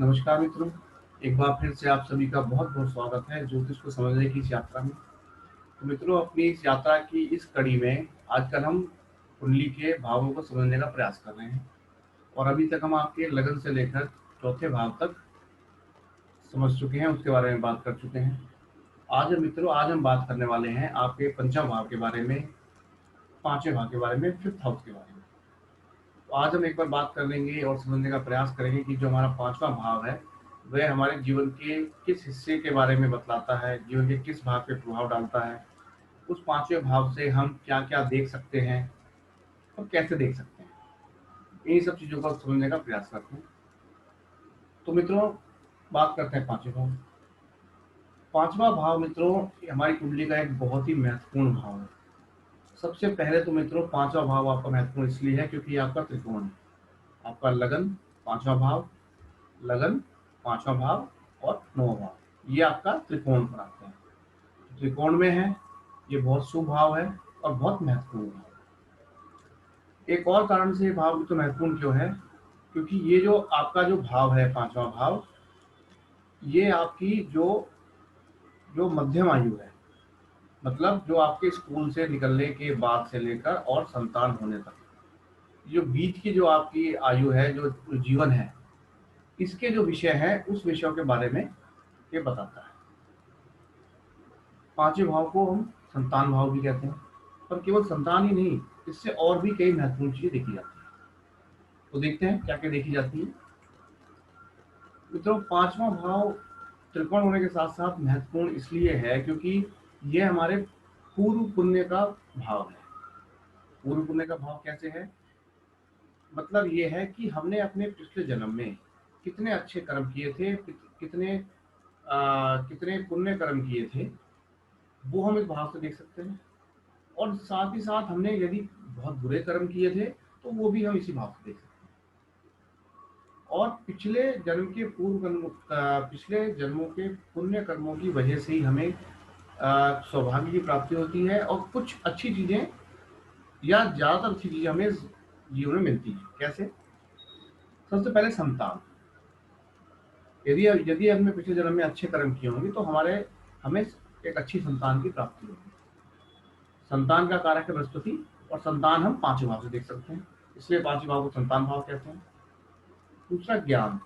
नमस्कार मित्रों, एक बार फिर से आप सभी का बहुत-बहुत स्वागत है ज्योतिष को समझने की इस यात्रा में। तो मित्रों, अपनी इस यात्रा की इस कड़ी में आजकल हम कुंडली के भावों को समझने का प्रयास कर रहे हैं और अभी तक हम आपके लगन से लेकर चौथे भाव तक समझ चुके हैं, उसके बारे में बात कर चुके हैं। आज हम बात करने वाले हैं आपके पंचम भाव के बारे में, पाँचवें भाव के बारे में, फिफ्थ हाउस के बारे में। तो आज हम एक बार बात कर लेंगे और समझने का प्रयास करेंगे कि जो हमारा पांचवा भाव है वह हमारे जीवन के किस हिस्से के बारे में बतलाता है, जीवन के किस भाव पे प्रभाव डालता है, उस पांचवें भाव से हम क्या क्या देख सकते हैं और कैसे देख सकते हैं, इन्हीं सब चीज़ों को समझने का प्रयास करते हैं। तो मित्रों, बात करते हैं पांचवें भाव। पांचवा भाव मित्रों हमारी कुंडली का एक बहुत ही महत्वपूर्ण भाव है। सबसे पहले तो मित्रों, पांचवा भाव आपका महत्वपूर्ण इसलिए है क्योंकि ये आपका त्रिकोण है। आपका लगन, पांचवा भाव, लगन, पांचवा भाव और नौवां भाव, ये आपका त्रिकोण पर आते हैं। त्रिकोण में है, ये बहुत शुभ भाव है और बहुत महत्वपूर्ण भाव है। एक और कारण से ये भाव तो महत्वपूर्ण क्यों है, क्योंकि ये जो आपका जो भाव है पांचवा भाव, ये आपकी जो जो मध्यम आयु है, मतलब जो आपके स्कूल से निकलने के बाद से लेकर और संतान होने तक, जो बीच की जो आपकी आयु है, जो जीवन है, इसके जो विषय है उस विषयों के बारे में ये बताता है। पांचवें भाव को हम संतान भाव भी कहते हैं, पर केवल संतान ही नहीं, इससे और भी कई महत्वपूर्ण चीजें देखी जाती है। तो देखते हैं क्या क्या देखी जाती है। मित्रों, पांचवा भाव त्रिकोण होने के साथ साथ महत्वपूर्ण इसलिए है क्योंकि यह हमारे पूर्व पुण्य का भाव है। पूर्व पुण्य का भाव कैसे है, मतलब ये है कि हमने अपने पिछले जन्म में कितने अच्छे कर्म किए थे, कितने पुण्य कर्म किए थे, वो हम इस भाव से देख सकते हैं। और साथ ही साथ हमने यदि बहुत बुरे कर्म किए थे तो वो भी हम इसी भाव से देख सकते हैं। और पिछले जन्मों के पुण्य कर्मों की वजह से ही हमें सौभाग्य की प्राप्ति होती है और कुछ अच्छी चीजें या ज्यादातर अच्छी चीजें हमें जीवन में मिलती है। कैसे? सबसे पहले संतान। यदि यदि हमने पिछले जन्म में अच्छे कर्म किए होंगे तो हमें एक अच्छी संतान की प्राप्ति होगी। संतान का कारक है बृहस्पति, और संतान हम पांचवें भाव से देख सकते हैं, इसलिए पांचवें भाव को संतान भाव कहते हैं। दूसरा, ज्ञान।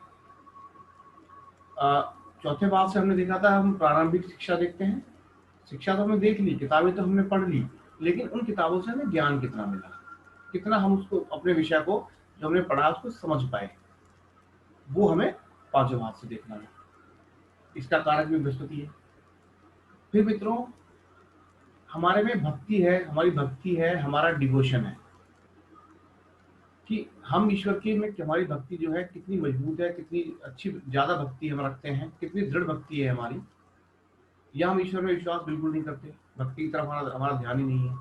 चौथे भाव से हमने देखा था, हम प्रारंभिक शिक्षा देखते हैं। शिक्षा तो हमने देख ली, किताबें तो हमने पढ़ ली, लेकिन उन किताबों से हमें ज्ञान कितना मिला, कितना हम उसको अपने विषय को जो हमने पढ़ा उसको समझ पाए, वो हमें पांचवें भाव से देखना है। इसका कारक भी बृहस्पति है। फिर मित्रों, हमारे में भक्ति है, हमारी भक्ति है, हमारा डिवोशन है कि हम ईश्वर की में हमारी भक्ति जो है कितनी मजबूत है, कितनी अच्छी ज्यादा भक्ति हम रखते हैं, कितनी दृढ़ भक्ति है हमारी, या हम ईश्वर में विश्वास बिल्कुल नहीं करते, भक्ति की तरफ हमारा हमारा ध्यान ही नहीं है।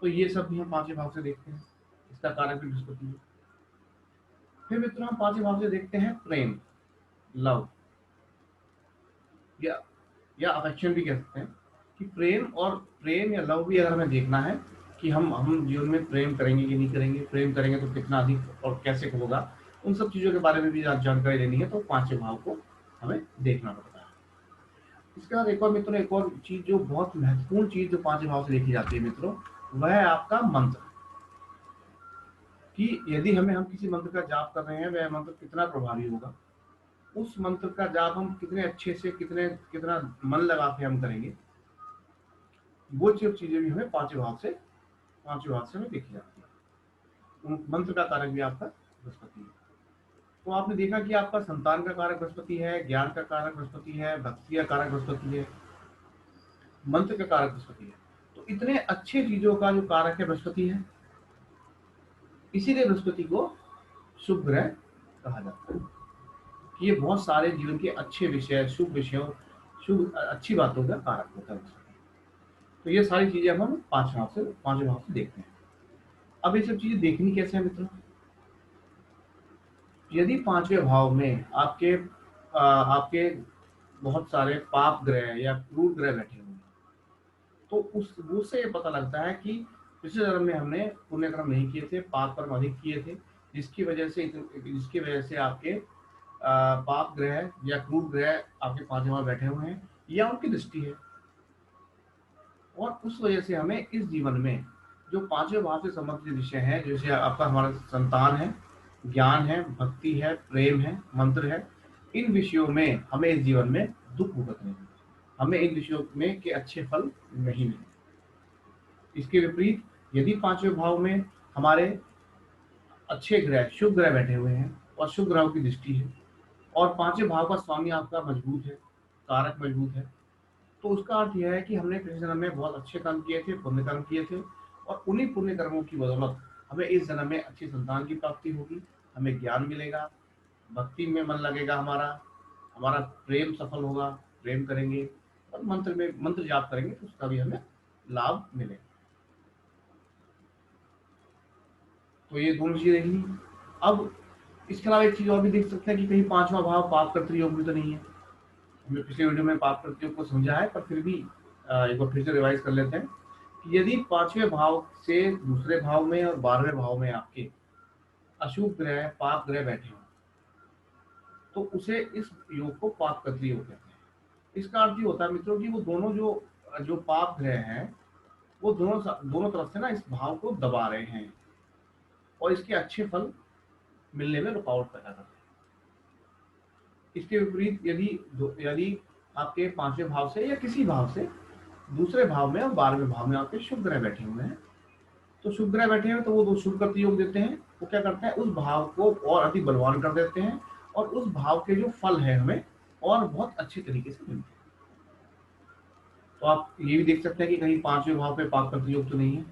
तो ये सब भी हम पांचवें भाव से देखते हैं, इसका कारक भी बृहस्पति है। फिर मित्रों, हम पांचवें भाव से देखते हैं प्रेम, लव, या अफेक्शन भी कह सकते हैं कि प्रेम या लव भी अगर हमें देखना है कि हम जीवन में प्रेम करेंगे कि नहीं करेंगे, प्रेम करेंगे तो कितना अधिक और कैसे होगा, उन सब चीजों के बारे में भी जानकारी लेनी है, तो पांचवें भाव को हमें देखना पड़ता है। इसके बाद एक और मित्रों, एक और चीज जो बहुत महत्वपूर्ण चीज जो पांचवें भाव से देखी जाती है मित्रों, वह है आपका मंत्र। कि यदि हम किसी मंत्र का जाप कर रहे हैं, वह मंत्र कितना प्रभावी होगा, उस मंत्र का जाप हम कितने अच्छे से कितना मन लगा के हम करेंगे, वो चीजें भी हमें पांचवें भाव से हमें देखी जाती है। मंत्र का कारक भी आपका बृहस्पति है। तो आपने देखा कि आपका संतान का कारक बृहस्पति है, ज्ञान का कारक बृहस्पति है, भक्ति का कारक बृहस्पति है, मंत्र का कारक बृहस्पति है। तो इतने अच्छे चीजों का जो कारक है बृहस्पति है, इसीलिए बृहस्पति को शुभ ग्रह कहा जाता है कि ये बहुत सारे जीवन के अच्छे विषय, शुभ विषयों, शुभ अच्छी बातों का कारक होता है। तो ये सारी चीजें हम पांचवें भाव से देखते हैं। अब ये सब चीजें देखनी कैसे है मित्रों? यदि पांचवें भाव में आपके बहुत सारे पाप ग्रह या क्रूर ग्रह बैठे हुए हैं, तो उससे ये पता लगता है कि पिछले जन्म में हमने पुण्य कर्म नहीं किए थे, पाप कर्म अधिक किए थे, जिसकी वजह से आपके पाप ग्रह या क्रूर ग्रह आपके पांचवें भाव में बैठे हुए हैं या उनकी दृष्टि है। और उस वजह से हमें इस जीवन में जो पांचवें भाव से संबंधित विषय हैं, जैसे आपका हमारा संतान है, ज्ञान है, भक्ति है, प्रेम है, मंत्र है, इन विषयों में हमें इस जीवन में दुख भुगतने हैं। हमें इन विषयों में के अच्छे फल नहीं मिले। इसके विपरीत यदि पांचवें भाव में हमारे अच्छे ग्रह, शुभ ग्रह बैठे हुए हैं और शुभ ग्रहों की दृष्टि है और पांचवें भाव का स्वामी आपका मजबूत है, कारक मजबूत है, तो उसका अर्थ यह है कि हमने पिछले जन्म में बहुत अच्छे कर्म किए थे, पुण्य कर्म किए थे, और उन्हीं पुण्य कर्मों की बदौलत हमें इस जन्म में अच्छी संतान की प्राप्ति होगी, हमें ज्ञान मिलेगा, भक्ति में मन लगेगा, हमारा हमारा प्रेम सफल होगा, प्रेम करेंगे और मंत्र जाप करेंगे तो उसका भी हमें लाभ मिलेगा। तो ये दोनों चीजें देखनी। अब इसके अलावा एक चीज और भी देख सकते हैं कि कहीं पांचवा भाव पाप कर्तृयोग भी तो नहीं है। हमने पिछले वीडियो में पाप कर्तृयोग को समझा है, पर फिर भी एक बार फिर से रिवाइज कर लेते हैं कि यदि पांचवें भाव से दूसरे भाव में और 12वें भाव में आपके अशुभ ग्रह, पाप ग्रह बैठे हों, तो उसे इस योग को पाप कर्तृ योग कहते हैं। इसका अर्थ ये होता है मित्रों कि वो दोनों जो जो पाप ग्रह हैं, वो दोनों दोनों तरफ से ना इस भाव को दबा रहे हैं और इसके अच्छे फल मिलने में रुकावट पैदा कर रहे हैं। इसके विपरीत यदि आपके पांचवें भाव से या किसी भाव से दूसरे भाव में और 12वें भाव में आपके शुभ ग्रह बैठे हुए हैं, तो शुभ ग्रह बैठे हैं तो वो दो शुभ कर्तृ योग देते हैं। वो क्या करते हैं, उस भाव को और अधिक बलवान कर देते हैं और उस भाव के जो फल है हमें और बहुत अच्छे तरीके से मिलते हैं। तो आप ये भी देख सकते हैं कि कहीं पांचवें भाव पे पाप कर्तृ योग तो नहीं है,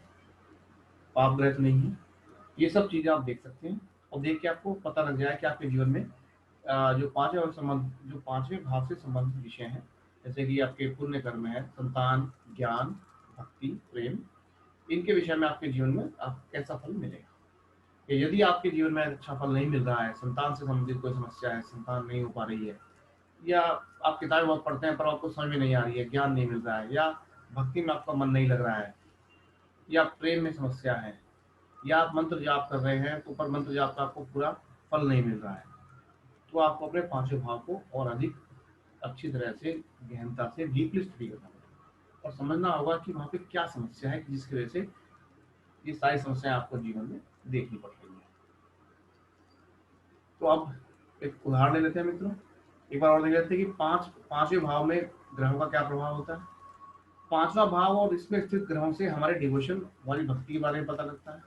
पाप ग्रह तो नहीं है। ये सब चीजें आप देख सकते हैं और देख के आपको पता लग जाए कि आपके जीवन में जो पांचवें भाव से संबंधित विषय हैं, जैसे कि आपके पुण्य कर्म है, संतान, ज्ञान, भक्ति, प्रेम, इनके विषय में आपके जीवन में आपको कैसा फल मिलेगा। यदि आपके जीवन में अच्छा फल नहीं मिल रहा है, संतान से संबंधित कोई समस्या है, संतान नहीं हो पा रही है, या आप किताबें बहुत पढ़ते हैं पर आपको समझ में नहीं आ रही है, ज्ञान नहीं मिल रहा है, या भक्ति में आपका मन नहीं लग रहा है, या प्रेम में समस्या है, या आप मंत्र जाप कर रहे हैं तो पर मंत्र जाप का आपको पूरा फल नहीं मिल रहा है, तो आपको अपने पांचवें भाव को और अधिक अच्छी तरह से, गहनता से डीपली स्टडी करना होगा और समझना होगा कि वहाँ पे क्या समस्या है जिसकी वजह से ये सारी समस्याएं आपको जीवन में देखनी पड़ रही है। तो अब एक उदाहरण ले लेते हैं मित्रों, एक बार और देख लेते हैं कि पांचवें भाव में ग्रहों का क्या प्रभाव होता है। पांचवा भाव और इसमें स्थित ग्रहों से हमारे डिवोशन, हमारी भक्ति के बारे में पता लगता है।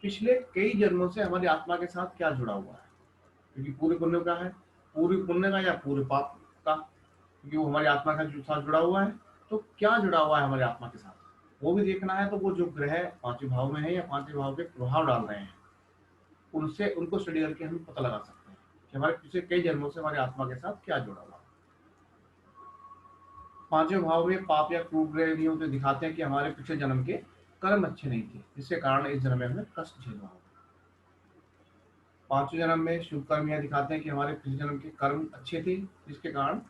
पिछले कई जन्मों से हमारी आत्मा के साथ क्या जुड़ा हुआ है, क्योंकि पूरे पुण्य का है, पूरे पुण्य का या पूरे पाप का, क्योंकि वो हमारी आत्मा के साथ जुड़ा हुआ है। तो क्या जुड़ा हुआ है हमारी आत्मा के साथ, वो भी देखना है। तो वो जो ग्रह पांचवें भाव में है या पांचवें भाव पे प्रभाव डाल रहे हैं, उनसे उनको स्टडी करके हम पता लगा सकते हैं कि हमारे पिछले कई जन्मों से हमारी आत्मा के साथ क्या जुड़ा हुआ है। पांचवें भाव में पाप या क्रूर ग्रह नहीं होते, दिखाते हैं कि हमारे पिछले जन्म के कर्म अच्छे नहीं थे, जिसके कारण इस जन्म में हमें कष्ट झेलना होगा। पांचवें जन्म में शुभ कर्म यह दिखाते हैं कि हमारे पिछले जन्म के कर्म अच्छे थे, जिसके कारण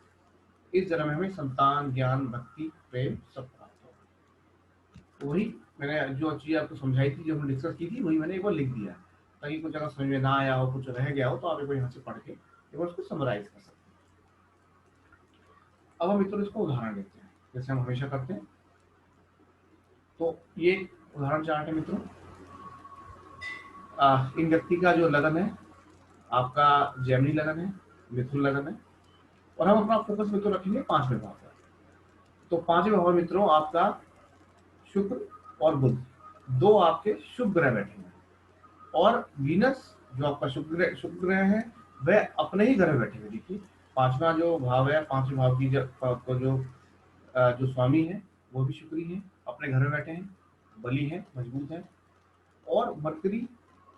इस जन्म में हमें संतान, ज्ञान, भक्ति, प्रेम सब प्राप्त होगा। तो वही मैंने जो चीज आपको समझाई थी, जो हमने डिस्कस की थी, वही मैंने एक बार लिख दिया, ताकि कुछ अगर समझ में ना आया हो, कुछ रह गया हो, तो आप एक बार यहाँ से पढ़ के एक बार उसको समराइज कर सकते हैं। अब हम मित्रों इसको उदाहरण लेते हैं, जैसे हम हमेशा करते हैं। तो ये उदाहरण चार्ट है मित्रों। इन व्यक्ति का जो लगन है आपका जेमिनी लगन है, मिथुन लगन है, और हम अपना फोकस मित्रों रखेंगे पांचवें भाव पर। तो पांचवें भाव मित्रों आपका शुक्र और बुध, दो आपके शुभ ग्रह बैठे हैं, और वीनस जो आपका शुभ ग्रह है वह अपने ही ग्रह बैठे हुए। देखिए पांचवा जो भाव है, पांचवें भाव की जो स्वामी है वो भी शुक्र ही है, अपने घर में बैठे हैं, बली है, मजबूत है। और मरकरी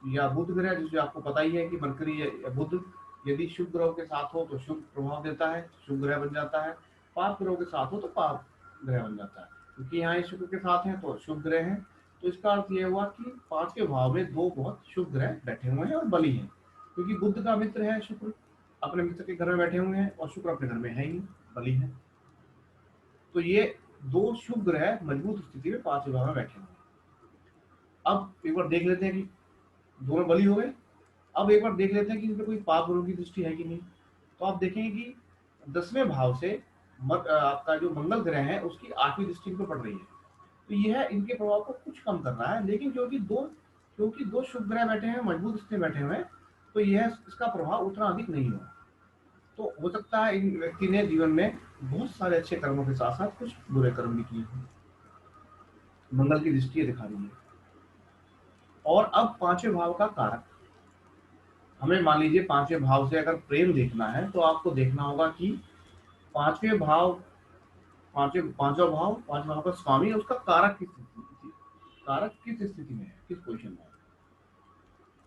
या बुध ग्रह, जिसे आपको पता ही है कि मरकरी या बुध यदि शुभ ग्रहों के साथ हो तो शुभ प्रभाव देता है, शुभ ग्रह बन जाता है। पाप ग्रहों के साथ हो तो पाप ग्रह बन जाता है। क्योंकि यहाँ ये शुक्र के साथ हैं तो शुभ ग्रह हैं, तो इसका अर्थ यह हुआ कि पांचवें भाव में दो बहुत शुभ ग्रह बैठे हुए हैं और बली हैं। क्योंकि बुध का मित्र है शुक्र, अपने मित्र के घर में बैठे हुए हैं, और शुक्र अपने घर में है ही, बली है। तो ये दो शुभ ग्रह मजबूत स्थिति में पांचवें भाव में बैठे हुए हैं। अब एक बार देख लेते हैं कि दोनों बली हो गए। अब एक बार देख लेते हैं कि इनपे कोई पाप ग्रहों की दृष्टि है कि नहीं। तो आप देखेंगे कि 10वें भाव से आपका जो मंगल ग्रह है उसकी 8वीं दृष्टि इन पे पड़ रही है। तो यह इनके प्रभाव को कुछ कम कर रहा है, लेकिन क्योंकि दो शुभ ग्रह बैठे हैं, मजबूत स्थिति में बैठे हुए हैं, तो यह इसका प्रभाव उतना अधिक नहीं होगा। तो हो सकता है इन व्यक्ति ने जीवन में बहुत सारे अच्छे कर्मों के साथ साथ कुछ बुरे कर्म भी किए हैं। मंगल की दृष्टि दिखा रही है। और अब 5वें भाव का कारक, हमें मान लीजिए 5वें भाव से अगर प्रेम देखना है तो आपको देखना होगा कि 5वें भाव, 5वां भाव का स्वामी है, उसका कारक किस स्थिति में है, किस पोजीशन में है।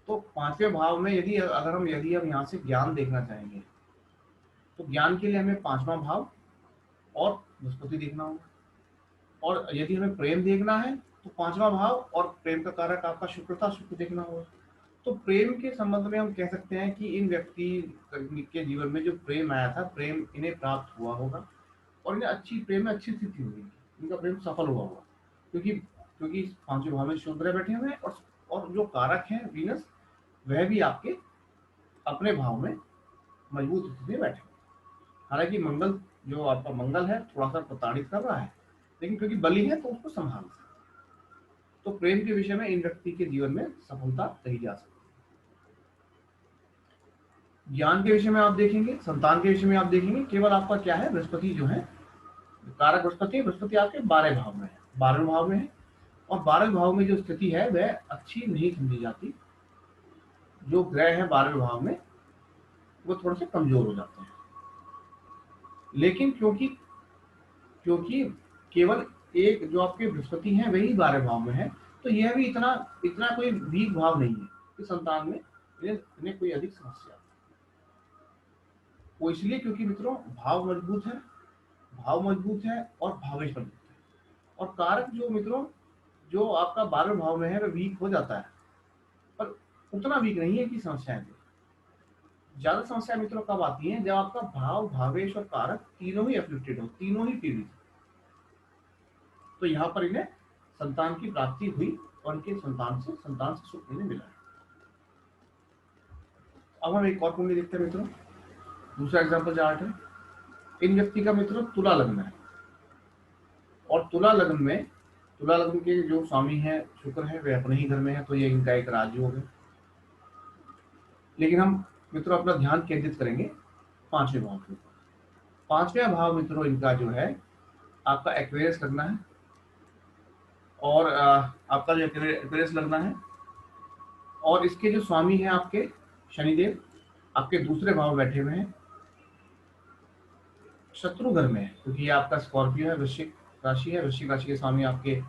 तो 5वें भाव में यदि हम यहाँ से ज्ञान देखना चाहेंगे तो ज्ञान के लिए हमें 5वां भाव और बृहस्पति देखना होगा। और यदि हमें प्रेम देखना है तो 5वां भाव और प्रेम का कारक आपका शुक्र देखना होगा। तो प्रेम के संबंध में हम कह सकते हैं कि इन व्यक्ति के जीवन में जो प्रेम आया था, प्रेम इन्हें प्राप्त हुआ होगा और इन्हें प्रेम में अच्छी स्थिति होगी, इनका प्रेम सफल हुआ होगा। क्योंकि क्योंकि 5वें भाव में शुक्र ग्रह बैठे हुए हैं और जो कारक है वीनस, वह भी आपके अपने भाव में मजबूत स्थिति में बैठे। हालांकि मंगल, जो आपका मंगल है, थोड़ा सा प्रताड़ित कर रहा है, लेकिन क्योंकि बली है तो उसको संभाल सकते। तो प्रेम के विषय में इन व्यक्ति के जीवन में सफलता कही जा सकती है। ज्ञान के विषय में आप देखेंगे, संतान के विषय में आप देखेंगे, केवल आपका क्या है, बृहस्पति जो है कारक बृहस्पति आपके 12 भाव में है, 12वें भाव में है। और 12वें भाव में जो स्थिति है वह अच्छी नहीं समझी जाती। जो ग्रह है 12वें भाव में वो थोड़े से कमजोर हो जाते हैं। लेकिन क्योंकि क्योंकि केवल एक जो आपके बृहस्पति हैं वही 12वें भाव में है, तो यह भी इतना इतना कोई वीक भाव नहीं है कि संतान में इन्हें कोई अधिक समस्या। वो इसलिए क्योंकि मित्रों भाव मजबूत है और भावेश मजबूत है। और कारक जो मित्रों, जो आपका 12वें भाव में है वह वीक हो जाता है, पर उतना वीक नहीं है कि समस्याएं दे। ज्यादा समस्या मित्रों कब आती है, जब आपका भाव, भावेश और कारक तीनों ही अफ्लिक्टेड हो, तीनों ही पीड़ित। तो यहाँ पर इन्हें संतान की प्राप्ति हुई और इनके संतान से सुख इन्हें मिला है। अब हम एक और कुंडली देखते हैं मित्रों। दूसरा एग्जाम्पल चार्ट है। इन व्यक्ति का मित्रों तुला लग्न है और तुला लग्न के जो स्वामी है शुक्र है, वे अपने ही घर में है, तो ये इनका एक राजयोग है। लेकिन हम मित्रों अपना ध्यान केंद्रित करेंगे 5वें भाव के ऊपर। 5वां भाव मित्रों इनका जो है आपका एक्वेरियस लगना है। और आपका जो एक्वेरियस लगना है और इसके जो स्वामी हैं आपके शनिदेव, आपके दूसरे भाव में बैठे हुए हैं, शत्रु घर में है, क्योंकि ये आपका स्कॉर्पियो है, वृश्चिक राशि है। वृश्चिक राशि के स्वामी आपके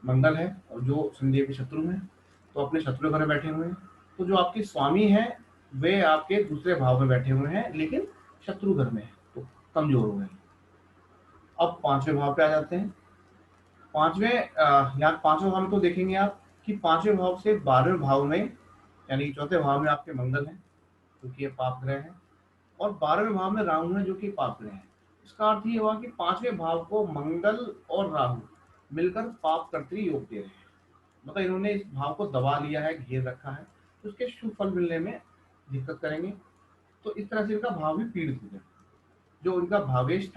मंगल है और जो शनिदेव के शत्रु हैं, तो अपने शत्रु घर में बैठे हुए हैं। तो जो आपके स्वामी हैं वे आपके दूसरे भाव में बैठे हुए हैं, लेकिन शत्रु घर में है, तो कमजोर हो गए। अब 5वें भाव पे आ जाते हैं। यहाँ 5वें भाव में तो देखेंगे आप कि 5वें भाव से 12वें भाव में, यानी चौथे भाव में आपके मंगल है, क्योंकि ये पाप ग्रह है। और 12वें भाव में राहु है, जो कि पाप ग्रह है। इसका अर्थ ये हुआ कि 5वें भाव को मंगल और राहु मिलकर पाप कर्तरी योग दे रहे हैं। मतलब इन्होंने इस भाव को दबा लिया है, घेर रखा है, तो उसके शुभ फल मिलने में दिक्कत करेंगे। तो इस तरह से इनका भाव भी पीड़ित हो जाए। जो उनका भावेश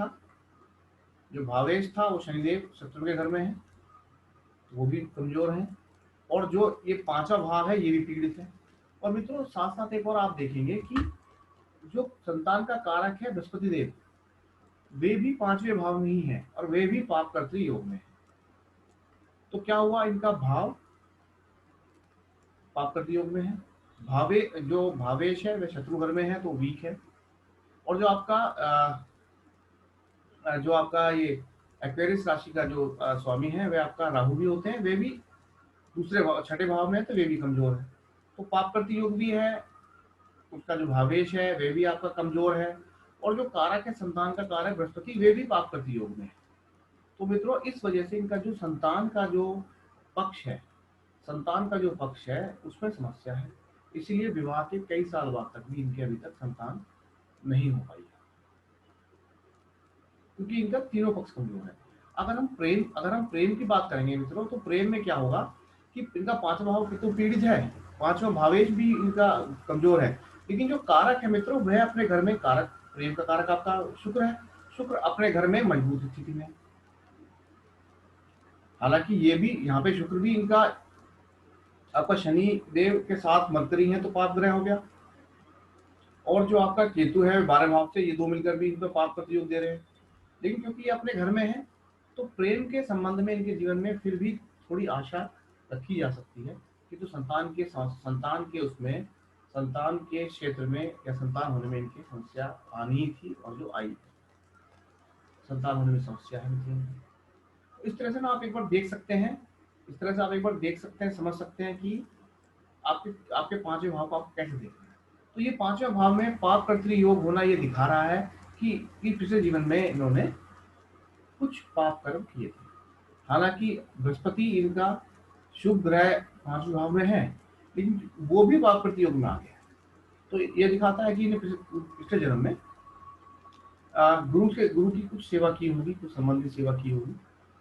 था वो शनिदेव शत्रु के घर में है, वो भी कमजोर है। और जो ये 5वां भाव है ये भी पीड़ित है। और मित्रों साथ साथ एक और आप देखेंगे कि जो संतान का कारक है बृहस्पति देव, वे भी 5वें भाव में ही है और वे भी पाप कर्तरी योग में है। तो क्या हुआ, इनका भाव पाप कर्तरी योग में है। जो भावेश है वह शत्रु घर में है, तो वीक है। और जो आपका ये एक्वेरियस राशि का जो स्वामी है वह आपका राहु भी होते हैं, वे भी छठे भाव में है, तो वे भी कमजोर है। तो पाप कर्तरी योग भी है, उसका जो भावेश है वे भी आपका कमजोर है। और जो कारक है संतान का कारक बृहस्पति, वे भी पाप कर्तरी योग में है। तो मित्रों इस वजह से इनका जो संतान का जो पक्ष है उसमें समस्या है। इसीलिए विवाह के कई साल बाद तक भी इनके अभी तक संतान नहीं हो पाई है, क्योंकि इनका तीनों पक्ष कमजोर है। अगर हम प्रेम की बात करेंगे मित्रों, तो प्रेम में क्या होगा कि इनका 5वां भाव तो पीड़ित है, पांचवा भावेश भी इनका कमजोर है। लेकिन जो कारक है मित्रों, वह अपने घर में कारक, प्रेम का कारक आपका शुक्र है। शुक्र अपने घर में मजबूत स्थिति में। हालांकि ये भी यहाँ पे शुक्र भी इनका आपका शनि देव के साथ मरकरी है तो पाप ग्रह हो गया। और जो आपका केतु है 12 भाव से, ये दो मिलकर भी इनको पाप प्रतियोग दे रहे हैं। लेकिन क्योंकि ये अपने घर में है, तो प्रेम के संबंध में इनके जीवन में फिर भी थोड़ी आशा रखी जा सकती है कि जो संतान के क्षेत्र में या संतान होने में इनकी समस्या आनी ही थी, और जो आई संतान होने में समस्या है मित्रों। इस तरह से ना आप एक बार देख सकते हैं, इस तरह से आप एक बार देख सकते हैं, समझ सकते हैं कि आपके आपके पांचवें भाव को आप कैसे देखते हैं। तो ये पांचवें भाव में पाप कर्तृ योग होना ये दिखा रहा है कि पिछले जीवन में इन्होंने कुछ पाप कर्म किए थे। हालांकि बृहस्पति इनका शुभ ग्रह पांचवें भाव में है, लेकिन वो भी पाप कर्तृ योग में आ गया। तो ये दिखाता है कि इन्हें पिछले जन्म में गुरु की कुछ सेवा की होगी, कुछ संबंधित सेवा की होगी,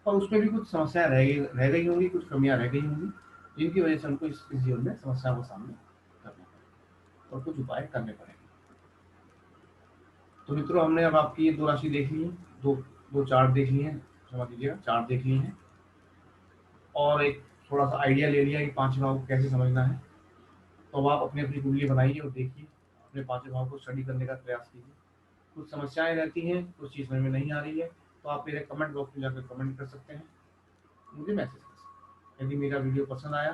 और उसमें भी कुछ समस्याएं रह गई होंगी, कुछ कमियां रह गई होंगी, जिनकी वजह से उनको इस जीवन में समस्याओं का सामना करना पड़ेगा और कुछ उपाय करने पड़ेंगे। तो मित्रों, हमने अब आपकी ये दो राशि देख ली है, दो दो चार्ट देख लिए हैं, क्षमा कीजिएगा, चार्ट देख लिए हैं, और एक थोड़ा सा आइडिया ले लिया कि पांचवें भाव को कैसे समझना है। तो अब आप अपनी अपनी कुंडली बनाइए और देखिए, अपने पांचवें भाव को स्टडी करने का प्रयास कीजिए। कुछ समस्याएं रहती हैं, कुछ चीज़ समझ में नहीं आ रही है, तो आप मेरे कमेंट बॉक्स में जाकर कमेंट कर सकते हैं, मुझे मैसेज कर सकते हैं। यदि मेरा वीडियो पसंद आया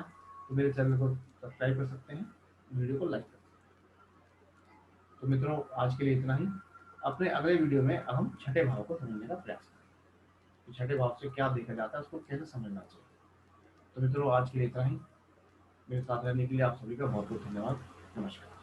तो मेरे चैनल को सब्सक्राइब कर सकते हैं, वीडियो को लाइक कर सकते हैं। तो मित्रों, आज के लिए इतना ही। अपने अगले वीडियो में अब हम छठे भाव को समझने का प्रयास करेंगे कि छठे भाव से क्या देखा जाता है, उसको कैसे समझना चाहिए। तो मित्रों, आज के लिए इतना ही। मेरे साथ रहने के लिए आप सभी का बहुत बहुत धन्यवाद। नमस्कार।